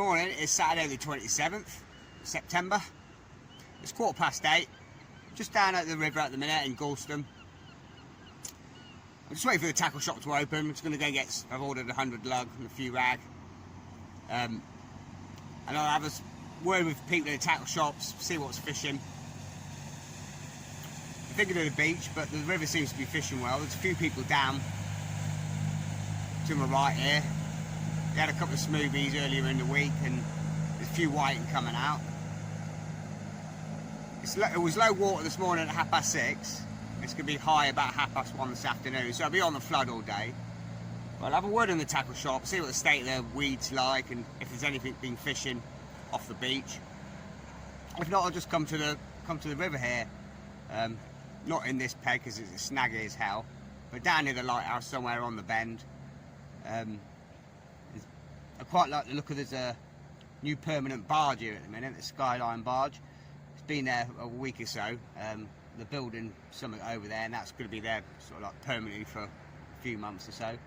morning is Saturday the 27th September. It's 8:15. Just down at the river at the minute in Galston. I'm just waiting for the tackle shop to open. I'm just going to go get, I've ordered 100 lug and a few rag. And I'll have a word with people in the tackle shops, see what's fishing. I'm thinking of the beach, but the river seems to be fishing well. There's a few people down to my right here. We had a couple of smoothies earlier in the week, and there's a few whiting coming out. It was low water this morning at 6:30. It's going to be high about 1:30 this afternoon, so I'll be on the flood all day. But I'll have a word in the tackle shop, see what the state of the weeds like, and if there's anything being fishing off the beach. If not, I'll just come to the river here. Not in this peg because it's snaggy as hell, but down near the lighthouse somewhere on the bend. I quite like the look of there's a new permanent barge here at the minute, the Skyline barge. It's been there a week or so. They're building something over there, and that's going to be there sort of like permanently for a few months or so.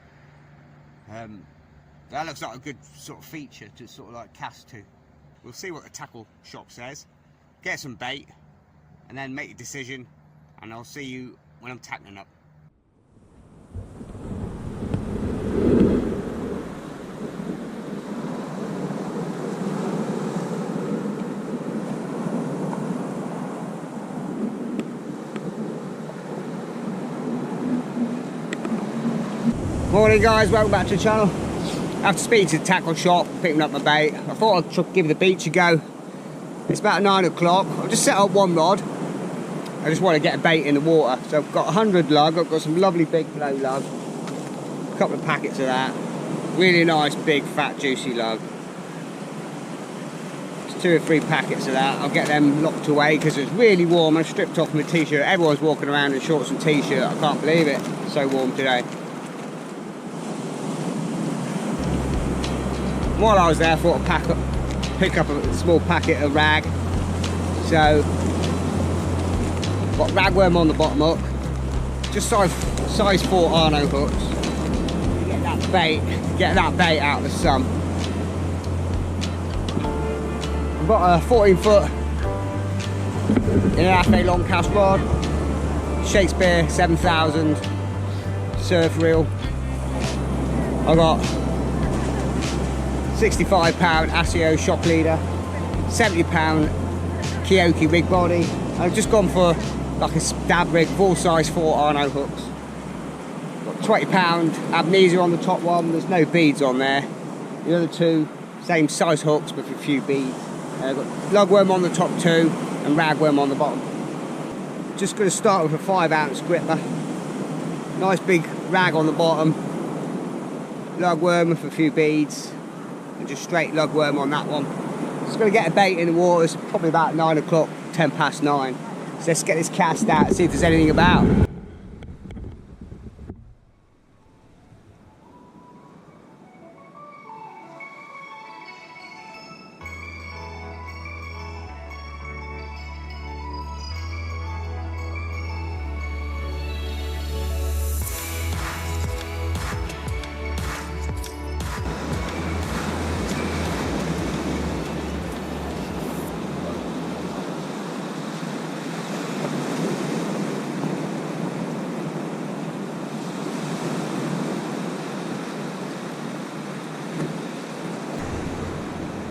That looks like a good sort of feature to sort of like cast to. We'll see what the tackle shop says, get some bait, and then make a decision, and I'll see you when I'm tackling up. Morning guys, welcome back to the channel. After speaking to the tackle shop, picking up my bait, I thought I'd give the beach a go. It's about 9 o'clock. I've just set up one rod. I just want to get a bait in the water. So I've got 100 lug, I've got some lovely big flow lug. A couple of packets of that. Really nice, big, fat, juicy lug. Just 2 or 3 packets of that. I'll get them locked away because it's really warm. I stripped off my t-shirt. Everyone's walking around in shorts and t-shirt. I can't believe it. It's so warm today. While I was there, I thought I'd pick up a small packet of rag. So, got ragworm on the bottom hook, just size 4 Arno hooks. Get that bait out of the sun. I've got a 14-foot in an half long cast rod, Shakespeare 7000 surf reel. I got 65-pound ASIO shock leader, 70-pound Kyoki rig body. I've just gone for like a stab rig, full size 4 Arno hooks. Got 20-pound Amnesia on the top one, there's no beads on there. The other 2, same size hooks but with a few beads. I've got lugworm on the top 2 and ragworm on the bottom. Just going to start with a 5-ounce gripper. Nice big rag on the bottom, lugworm with a few beads. And just straight lugworm on that one. Just going to get a bait in the water. It's probably about 9 o'clock, 10 past 9. So let's get this cast out and see if there's anything about.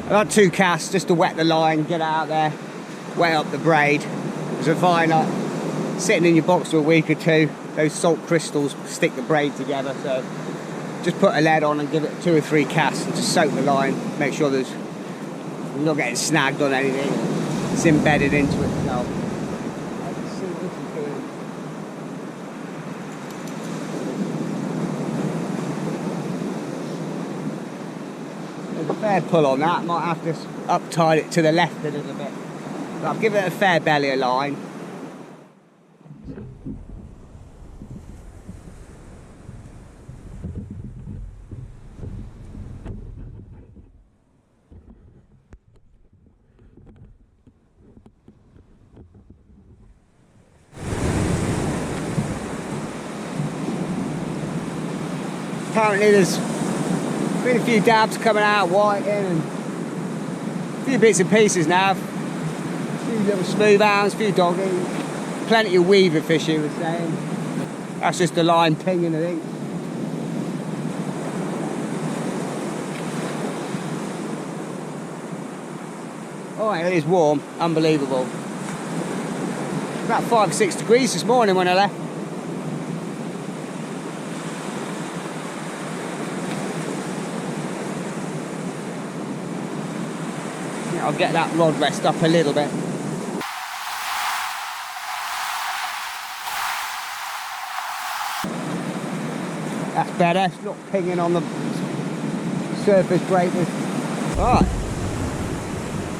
I've had 2 casts just to wet the line, get out there, wet up the braid. Because I find like sitting in your box for a week or 2, those salt crystals stick the braid together. So just put a lead on and give it 2 or 3 casts and just soak the line. Make sure you're not getting snagged on anything. It's embedded into itself. Fair pull on that, might have to up-tide it to the left a little bit. But I've given it a fair belly of line. Apparently there's been a few dabs coming out whiting and A few bits and pieces now. A few little smooth hounds, a few doggies. Plenty of weaver fish, he was saying. That's just the line pinging, I think. Oh, it is warm, unbelievable. About 5 or 6 degrees this morning when I left. Yeah, I'll get that rod rest up a little bit. That's better, it's not pinging on the surface breakers. Alright,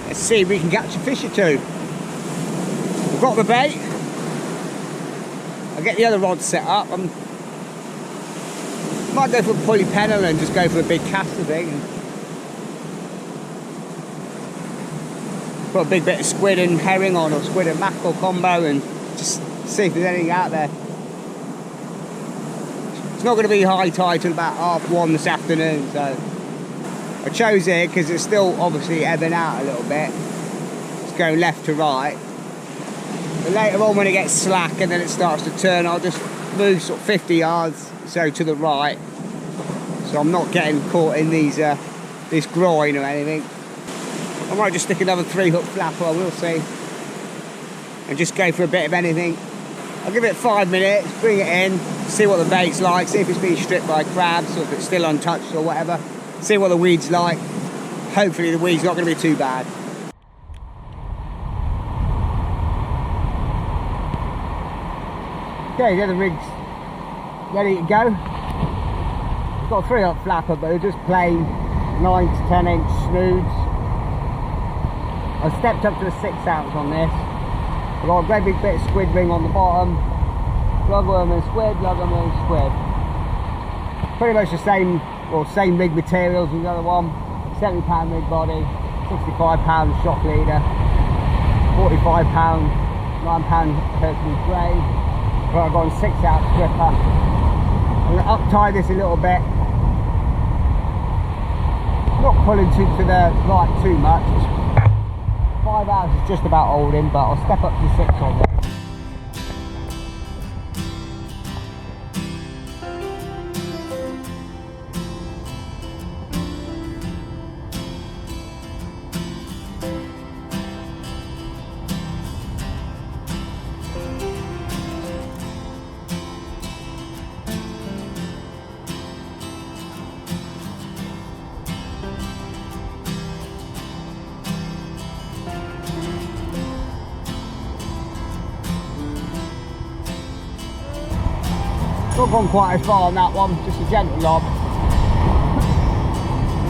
let's see if we can catch a fish or two. We've got the bait. I'll get the other rod set up. I might go for a pulley pedal and just go for a big caster thing. Put a big bit of squid and herring on, or squid and mackerel combo, and just see if there's anything out there. It's not going to be high tide till about 1:30 this afternoon, so I chose it because it's still obviously ebbing out a little bit. It's going left to right. But later on when it gets slack and then it starts to turn, I'll just move sort of 50 yards so to the right, so I'm not getting caught in these this groin or anything. I might just stick another 3-hook flapper, we'll see, and just go for a bit of anything. I'll give it 5 minutes, bring it in, see what the bait's like, see if it's been stripped by crabs or if it's still untouched or whatever, see what the weed's like. Hopefully the weed's not going to be too bad. Okay, the other rig's ready to go. It's got a 3-hook flapper, but they're just plain 9 to 10 inch snoods. I stepped up to the 6 ounce on this. I've got a great big bit of squid ring on the bottom. Lugworm and squid, lugworm and squid. Pretty much the same, or same rig materials as the other one. 70 pound rig body, 65 pound shock leader, 45 pound, 9 pound Hercules grey. But I've got a 6 ounce stripper. I'm going to up-tie this a little bit. Not pulling to the right too much. 5 hours is just about holding, but I'll step up to 6 on it. Not gone quite as far on that one, just a gentle lob.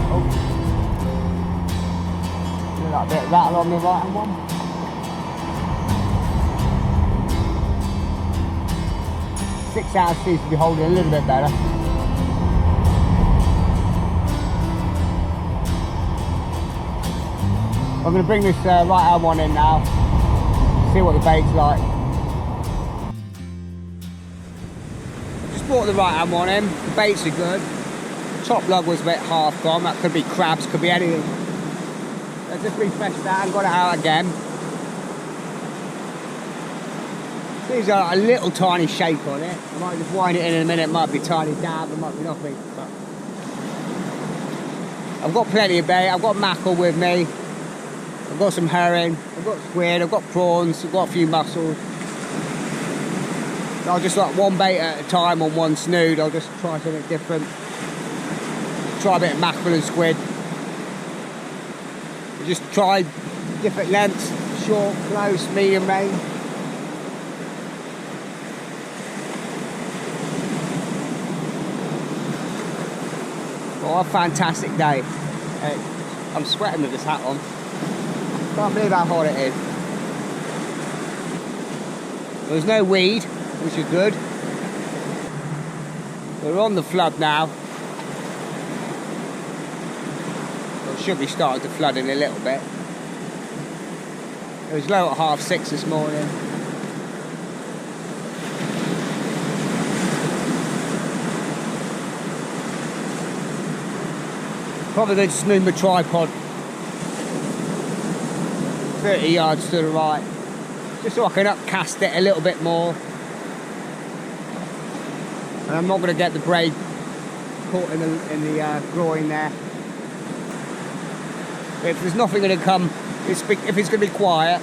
Oh. That bit of rattle on the right hand one. Six ounce seems to be holding a little bit better. I'm going to bring this right hand one in now, see what the bait's like. Brought the right hand one in, the baits are good. Top lug was a bit half gone, that could be crabs, could be anything. I just refreshed that and got it out again. Seems like a little tiny shake on it. I might just wind it in a minute, it might be a tiny dab, it might be nothing. But I've got plenty of bait, I've got mackerel with me, I've got some herring, I've got squid, I've got prawns, I've got a few mussels. I'll just like one bait at a time on one snood. I'll just try something different. Try a bit of mackerel and squid. Just try different lengths, short, close, medium range. Oh, a fantastic day. I'm sweating with this hat on. Can't believe how hot it is. There's no weed, which is good. We're on the flood now. Well, it should be starting to flood in a little bit. It was low at 6:30 this morning. Probably going to smooth my tripod. 30 yards to the right, just so I can upcast it a little bit more. And I'm not going to get the braid caught in the groin there. But if there's nothing going to come, if it's going to be quiet,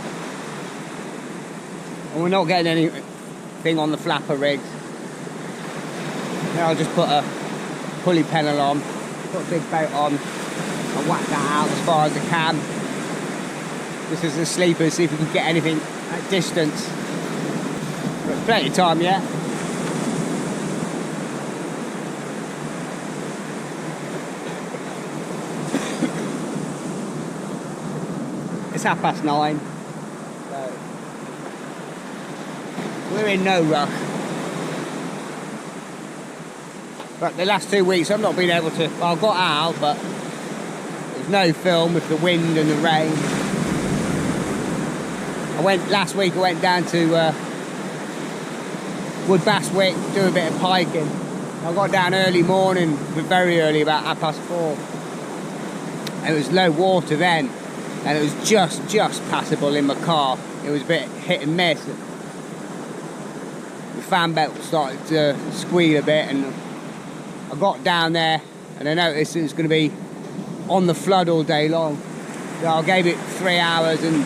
and we're not getting anything on the flapper rigs, then I'll just put a pulley pennel on, put a big boat on, and whack that out as far as I can. This is a sleeper, see if we can get anything at distance. But plenty of time yet. It's 9:30. So we're in no rush. But the last 2 weeks I've not been able to, well, I got out, but there's no film with the wind and the rain. Last week I went down to Wood Basswick, do a bit of piking. I got down early morning, but very early, about 4:30. And it was low water then, and it was just passable in my car. It was a bit hit and miss. The fan belt started to squeal a bit, and I got down there and I noticed it was going to be on the flood all day long. So I gave it 3 hours and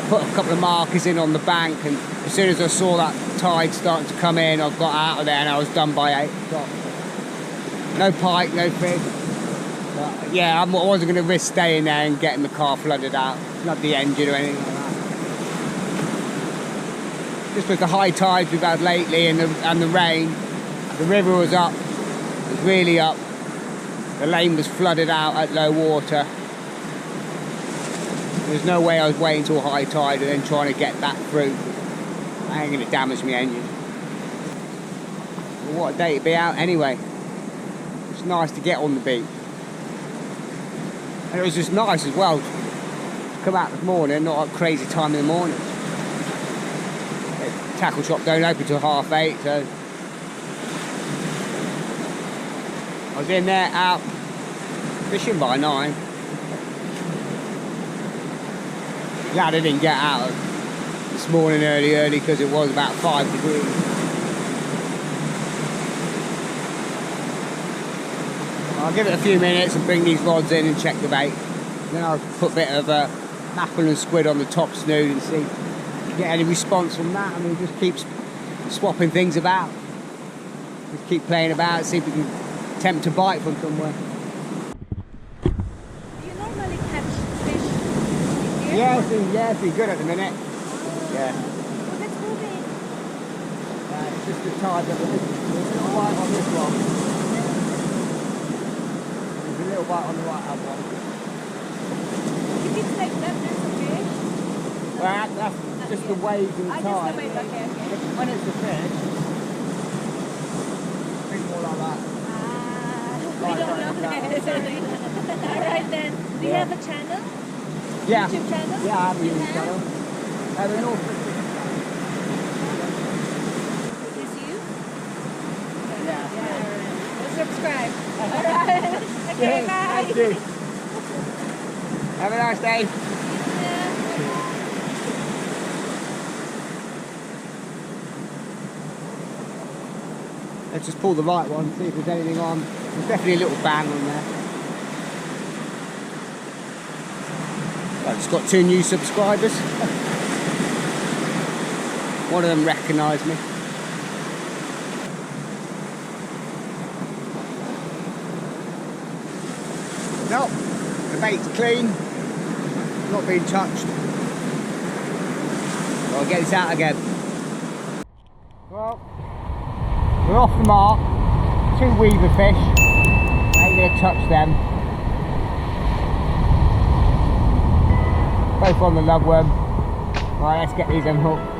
put a couple of markers in on the bank, and as soon as I saw that tide starting to come in, I got out of there and I was done by 8 o'clock. No pike, no fish. But yeah, I wasn't going to risk staying there and getting the car flooded out. Not the engine or anything like that. Just with the high tides we've had lately and the rain, the river was up. It was really up. The lane was flooded out at low water. There's no way I was waiting till high tide and then trying to get back through. I ain't going to damage my engine. Well, what a day to be out anyway. It's nice to get on the beach. And it was just nice as well to come out this morning, not a crazy time in the morning. The tackle shop don't open till 8:30, so I was in there out fishing by 9. Glad I didn't get out this morning early because it was about 5 degrees. I'll give it a few minutes and bring these rods in and check the bait. Then I'll put a bit of mackerel and squid on the top snood and see if we get any response from that. I mean, just keep swapping things about. Just keep playing about, see if we can attempt to bite from somewhere. Do you normally catch fish here? Yeah, it's been good at the minute. Yeah. Well, that's moving. It's just the tide that there's a little bite on this one. There's a little bite on the right hand one. If it's like that, there's a fish. Well, that's just the waves and the tide. Just the waves, okay. When it's a fish, think more like that. We don't know. Alright then. Do you have a channel? Yeah. YouTube channel? Yeah, I have a YouTube channel. I have an awful. Is this you? Yeah. Well, subscribe. Alright. Okay, Yeah, bye. thank you. Have a nice day. Let's just pull the right one, see if there's anything on. There's definitely a little bang on there. I've just got 2 new subscribers. One of them recognised me. Nope, the bait's clean, not being touched. I'll get this out again. Well, we're off the mark. 2 weaver fish. Ain't gonna touch them. Both on the lugworm. Right, let's get these unhooked.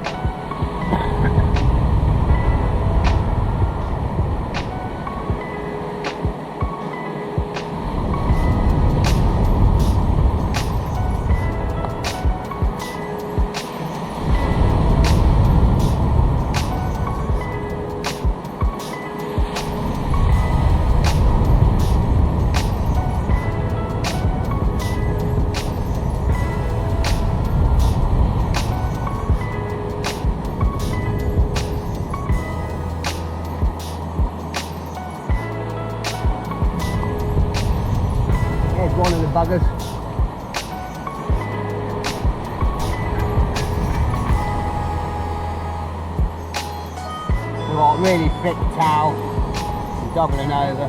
got a really thick towel, I'm doubling over.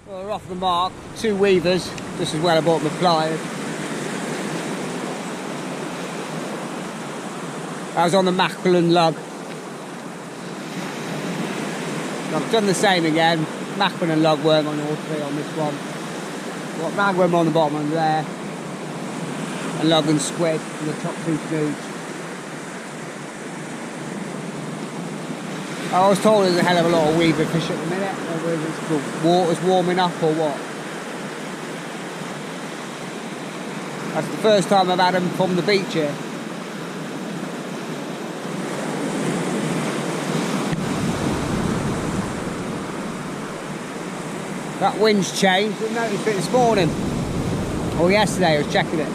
Well, we're off the mark, 2 weavers, just as well I bought my pliers. I was on the mackerel and lug. I've done the same again, mackerel and lugworm on all 3 on this one. Got ragworm on the bottom and there, and lug and squid on the top 2 snoods. I was told there's a hell of a lot of weaver fish at the minute, whether it's the water's warming up or what. That's the first time I've had them from the beach here. That wind's changed. I noticed it this morning, or yesterday. I was checking it.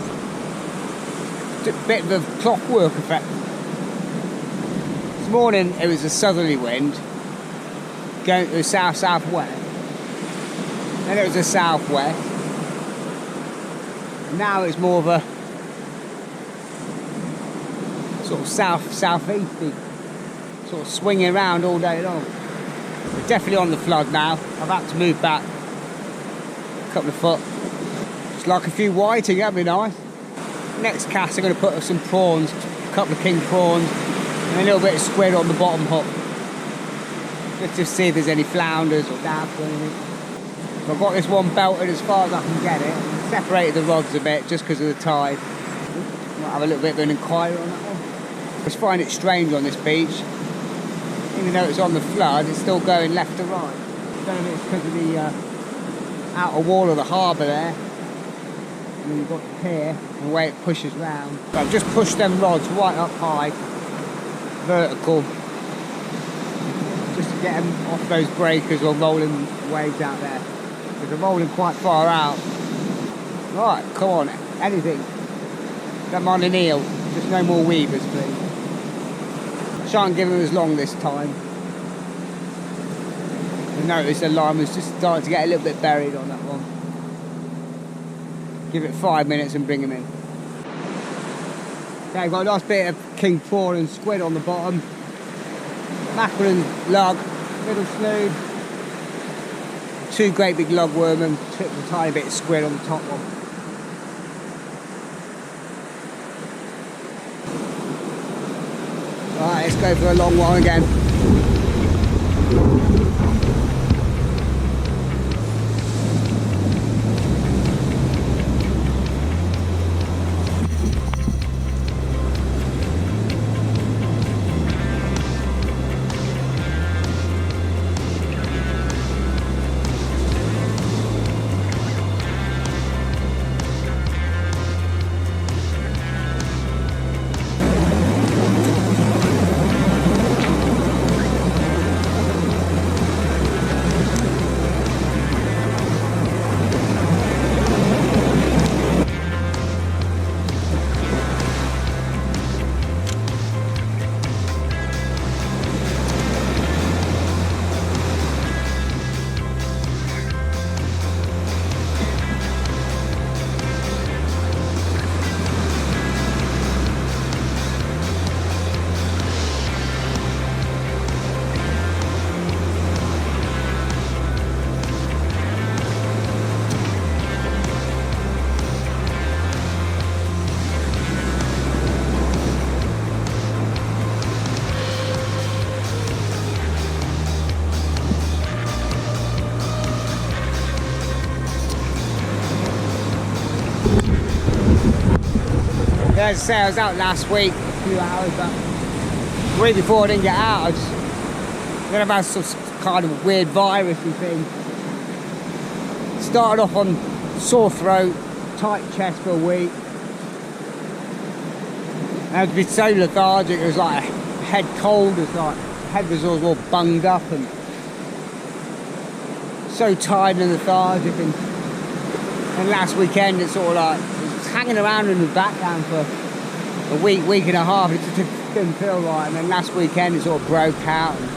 It's a bit of a clockwork effect. This morning it was a southerly wind going to the south-southwest. Then it was a southwest. Now it's more of a sort of south-southeasty, sort of swinging around all day long. We're definitely on the flood now. I've had to move back a couple of foot. Just like a few whiting, that'd be nice. Next cast I'm going to put some prawns, a couple of king prawns, and a little bit of squid on the bottom hook. Just to see if there's any flounders or dabs or anything. So I've got this one belted as far as I can get it. Separated the rods a bit just because of the tide. Might have a little bit of an inquiry on that one. I just find it strange on this beach. Even though it's on the flood, it's still going left to right. I don't know if it's because of the outer wall of the harbour there. And then you've got the pier and the way it pushes round. So I've just pushed them rods right up high, vertical, just to get them off those breakers or rolling waves out there. Because they're rolling quite far out. Right, come on, anything. Don't mind an eel, just no more weavers, please. Shan't give them as long this time. I noticed the line was just starting to get a little bit buried on that one. Give it 5 minutes and bring them in. Okay, I've got a nice bit of king prawn and squid on the bottom. Mackerel and lug, middle snood. 2 great big lugworm and a tiny bit of squid on the top one. Alright, let's go for a long one again. As I say, I was out last week, a few hours, but the week before I didn't get out. I then I've had some kind of weird virusy thing. Started off on sore throat, tight chest for a week. And I had to be so lethargic, it was like a head cold, it was like head was all bunged up and so tired and lethargic. And last weekend it sort of like hanging around in the background for a week and a half. It just didn't feel right. And then last weekend it sort of broke out and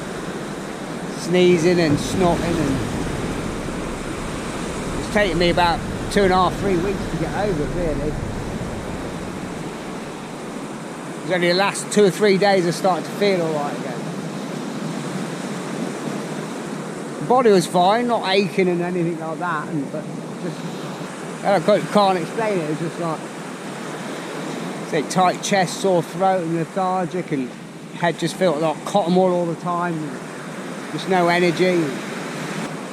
sneezing and snotting, and it's taken me about 2.5-3 weeks to get over it, really. It's only the last 2 or 3 days I started to feel alright again. The body was fine, not aching and anything like that, but just, I can't explain it. It's just like, say, tight chest, sore throat and lethargic, and head just felt like cotton wool all the time. Just no energy.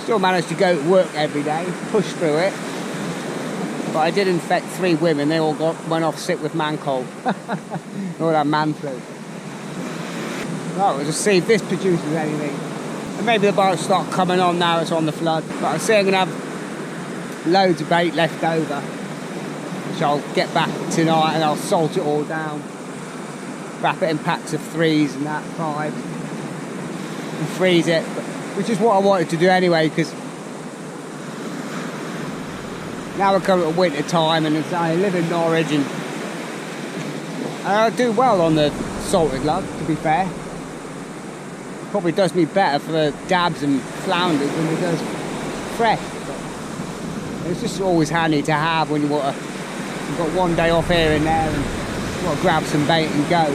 Still managed to go to work every day, push through it. But I did infect 3 women. They all went off sick with man cold. All that man flu. Right, we'll just see if this produces anything. And maybe the bite will start coming on now it's on the flood. But I say I'm going to have loads of bait left over, which I'll get back tonight and I'll salt it all down. Wrap it in packs of 3s and that, 5. And freeze it. Which is what I wanted to do anyway, because now we're coming to winter time and I live in Norwich and I do well on the salted lug, to be fair. Probably does me better for the dabs and flounders than it does fresh. But it's just always handy to have when you've got one day off here and there and you've got to grab some bait and go.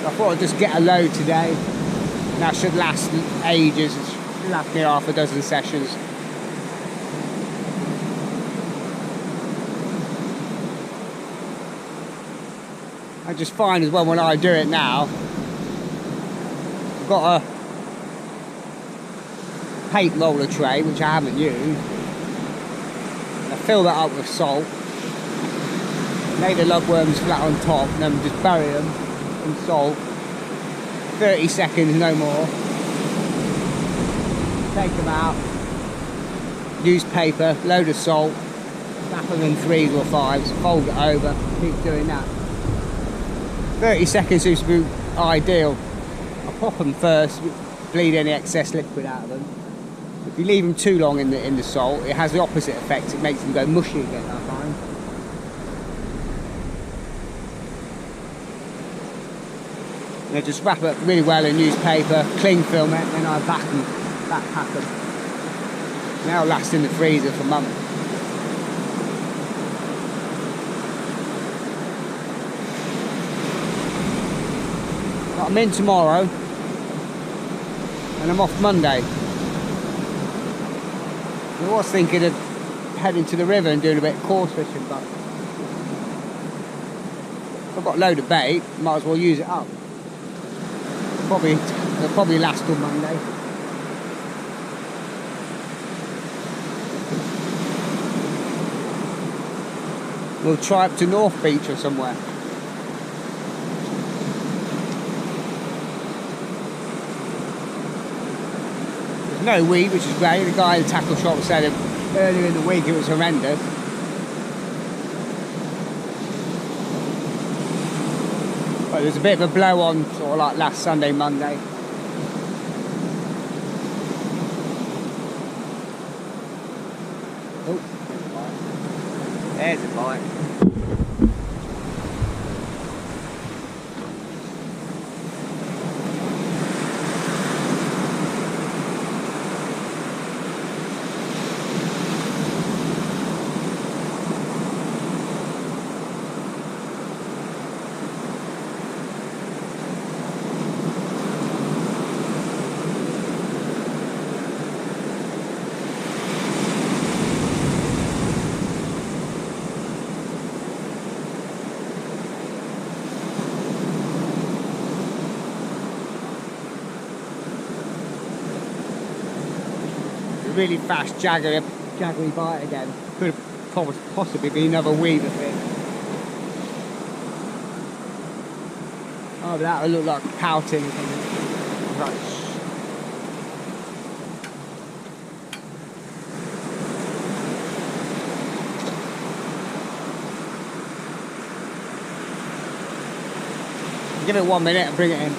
I thought I'd just get a load today. That should last ages. It should last me half a dozen sessions. I just find as well when I do it now, I've got a paint roller tray which I haven't used. I fill that up with salt, lay the lugworms flat on top, and then just bury them in salt. 30 seconds, no more. Take them out. Use paper, load of salt, wrap them in 3s or 5s, fold it over, keep doing that. 30 seconds seems to be ideal. I pop them first, bleed any excess liquid out of them. If you leave them too long in the salt, it has the opposite effect. It makes them go mushy again, I find. You know, just wrap it really well in newspaper, cling film it, and I backpack them. They'll last in the freezer for months. But I'm in tomorrow, and I'm off Monday. I was thinking of heading to the river and doing a bit of coarse fishing, but I've got a load of bait, might as well use it up. It'll probably last till Monday. We'll try up to North Beach or somewhere. There's no weed, which is great. The guy in the tackle shop said earlier in the week it was horrendous. But there's a bit of a blow on, sort of like last Sunday, Monday. Oh, there's a bite. Really fast jaggery bite again. Could have possibly been another weaver fish. Oh, but that would look like pouting or something. Right. Give it 1 minute and bring it in.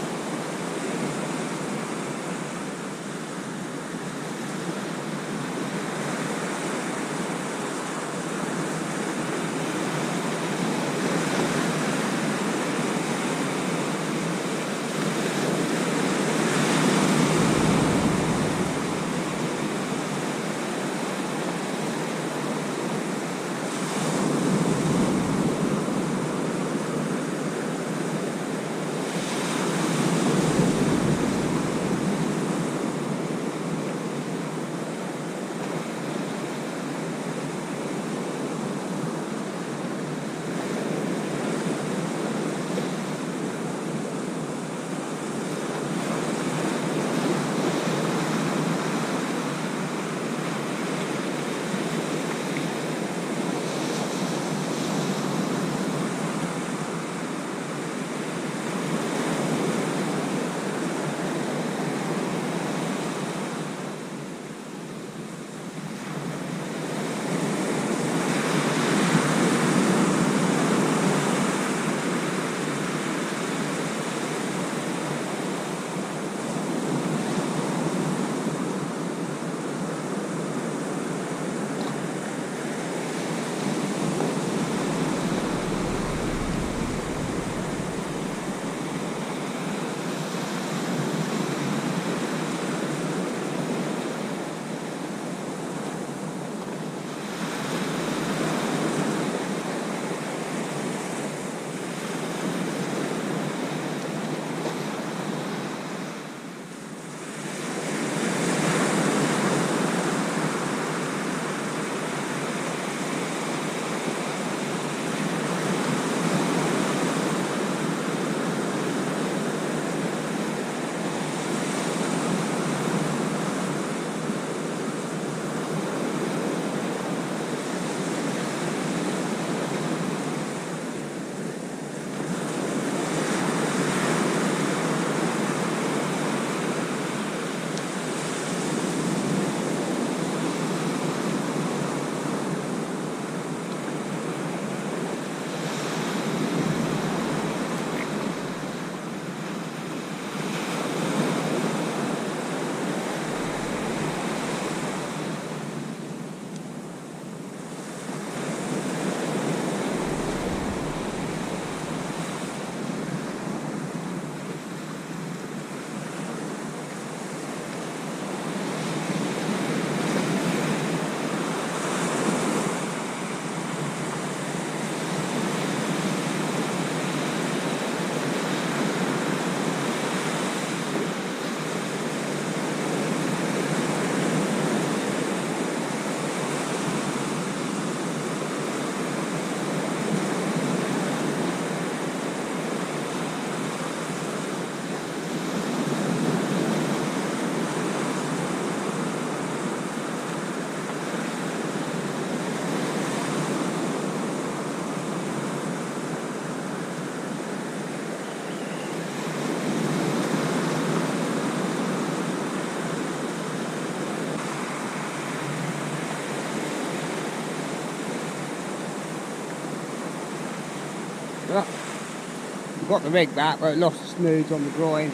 Got the rig back, but lost the snoods on the groin.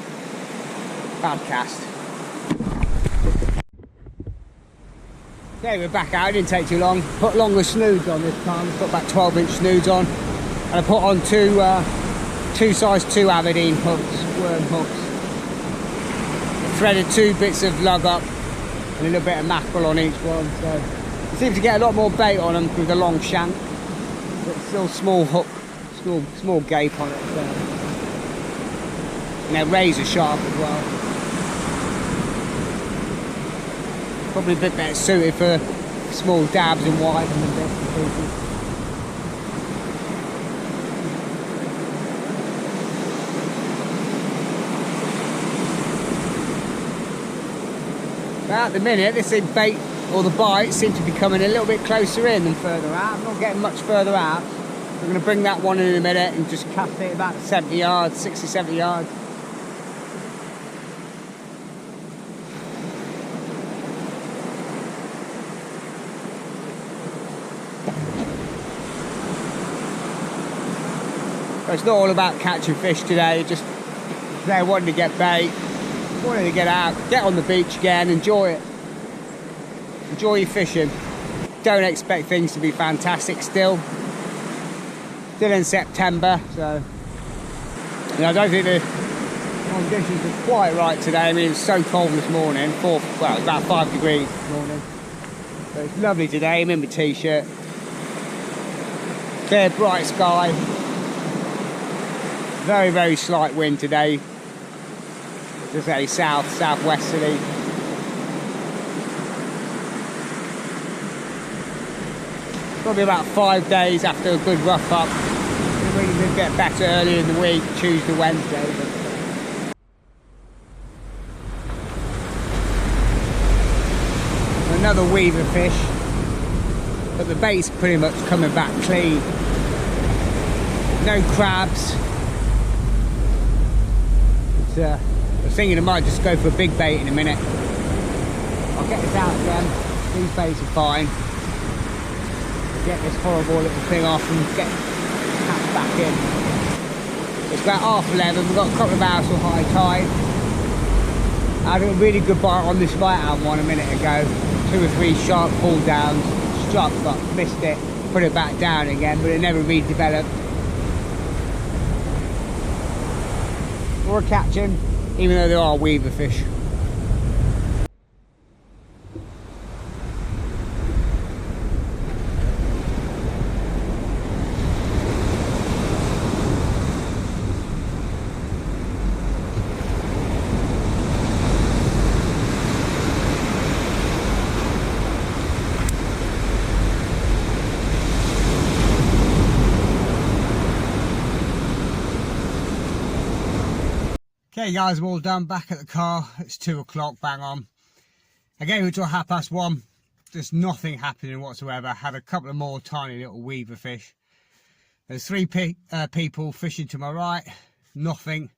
Bad cast. Okay, we're back out. It didn't take too long. Put longer snoods on this time. Put about 12-inch snoods on, and I put on two size 2 Aberdeen hooks, worm hooks. Threaded 2 bits of lug up and a little bit of mackerel on each one. So you seem to get a lot more bait on them with the long shank, but still small hook, small gape on it. So. And they're razor sharp as well. Probably a bit better suited for small dabs and white and bits and pieces. But at the minute, this bait or the bite seems to be coming a little bit closer in than further out. I'm not getting much further out. We're going to bring that one in a minute and just cast it about 70 yards, 60, 70 yards. But it's not all about catching fish today, just today I wanted to get bait, wanted to get out, get on the beach again, enjoy it. Enjoy your fishing. Don't expect things to be fantastic still. Still in September, so I don't think the conditions are quite right today. I mean, it's so cold this morning, about 5 degrees this morning. But it's lovely today, I'm in my t-shirt. Clear, bright sky. Very, very slight wind today. Just a southwesterly. Probably about 5 days after a good rough up. It really did get better earlier in the week, Tuesday, Wednesday. Another weaver fish, but the bait's pretty much coming back clean. No crabs. I was thinking I might just go for a big bait in a minute. I'll get this out again. These baits are fine. Get this horrible little thing off and get cast back in. It's about 11:30. We've got a couple of hours till high tide. I had a really good bite on this right hand one a minute ago. 2 or 3 sharp pull downs. Struck but missed it. Put it back down again, but it never redeveloped. Or catching, even though they are weaver fish. Okay guys, I'm all done, back at the car. It's 2 o'clock, bang on. I gave it till 1:30. There's nothing happening whatsoever. Had a couple of more tiny little weaver fish. There's 3 people fishing to my right, nothing.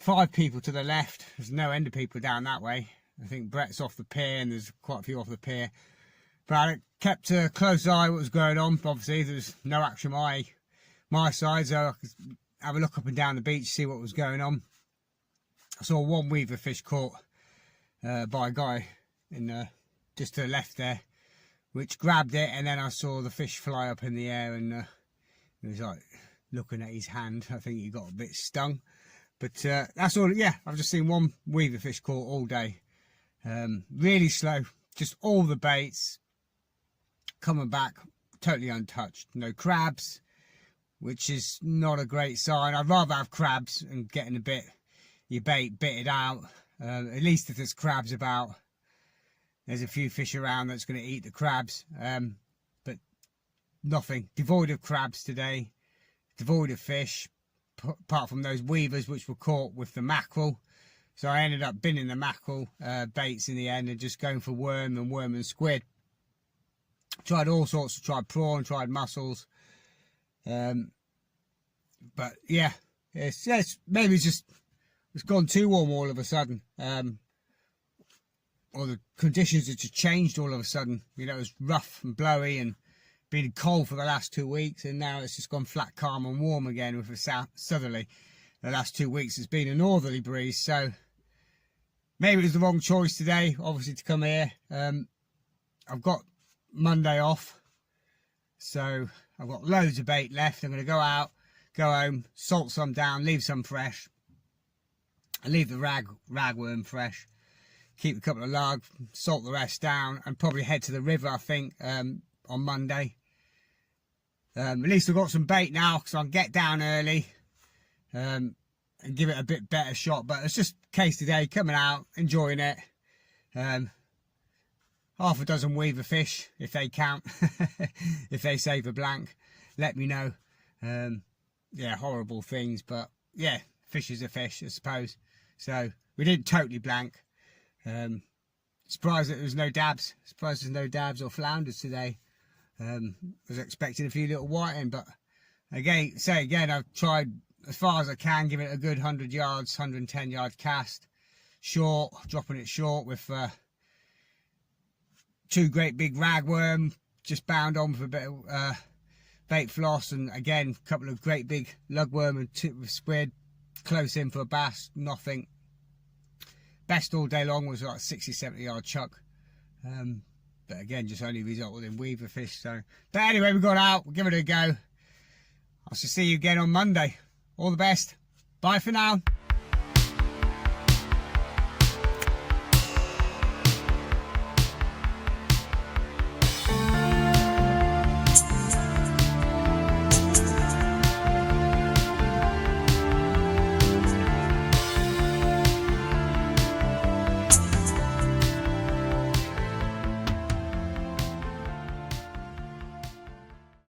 5 people to the left. There's no end of people down that way. I think Brett's off the pier and there's quite a few off the pier. But I kept a close eye what was going on. Obviously there's no action on my side, so I could have a look up and down the beach, see what was going on. I saw 1 weaver fish caught by a guy in just to the left there, which grabbed it, and then I saw the fish fly up in the air, and he was like looking at his hand. I think he got a bit stung, but that's all. Yeah, I've just seen 1 weaver fish caught all day. Really slow, just all the baits coming back totally untouched. No crabs, which is not a great sign. I'd rather have crabs and getting a bit your bait bitted out. At least if there's crabs about, there's a few fish around that's going to eat the crabs. But nothing, devoid of crabs today, devoid of fish, apart from those weavers which were caught with the mackerel. So I ended up binning the mackerel baits in the end and just going for worm and squid. Tried all sorts, tried prawn, tried mussels. But yeah, it's maybe it's gone too warm all of a sudden, or the conditions have just changed all of a sudden. You know, it was rough and blowy and been cold for the last 2 weeks, and now it's just gone flat, calm and warm again with a southerly. the last 2 weeks it's been a northerly breeze, so maybe it was the wrong choice today, obviously, to come here. I've got Monday off, so I've got loads of bait left. I'm going to go out, go home, salt some down, leave some fresh, and leave the ragworm fresh. Keep a couple of lug, salt the rest down, and probably head to the river, I think, on Monday. At least I've got some bait now, because I can get down early and give it a bit better shot. But it's just a case today, coming out, enjoying it. Half a dozen weaver fish, if they count. If they save a blank, let me know. Yeah, horrible things, but yeah, fish is a fish, I suppose. So we didn't totally blank. Surprised that there was no dabs. Surprised there's no dabs or flounders today. Was expecting a few little whiting, but again, I've tried as far as I can, giving it a good 100 yards, 110 yard cast, short, dropping it short with 2 great big ragworm, just bound on with a bit of bait floss, and again, a couple of great big lugworm and tip with squid, close in for a bass, nothing. Best all day long was like 60-70 yard chuck. But again, just only resulted in weaver fish. So, but anyway, we got out. We'll give it a go. I'll see you again on Monday. All the best. Bye for now.